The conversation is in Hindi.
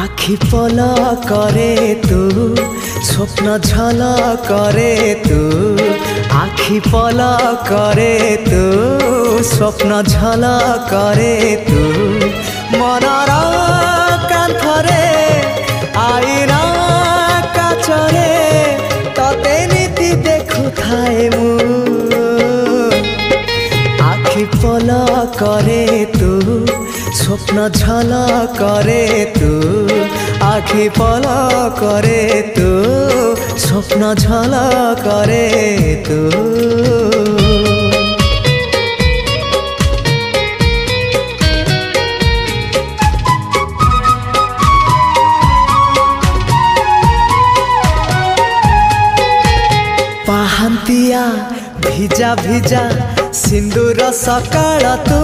आखि पल करे तू स्वप्न झल करे तू आखि पल करे तू स्वप्न झल करे तू मनर कांथरे आईना काचरे तते नीति देखु थाए मु आखि पल करे तू स्वप्न झल करे तू आखि पल करे तू स्वप्न झल करे तू पाहांतिया भिजा भिजा सिंदूर सकाळ तू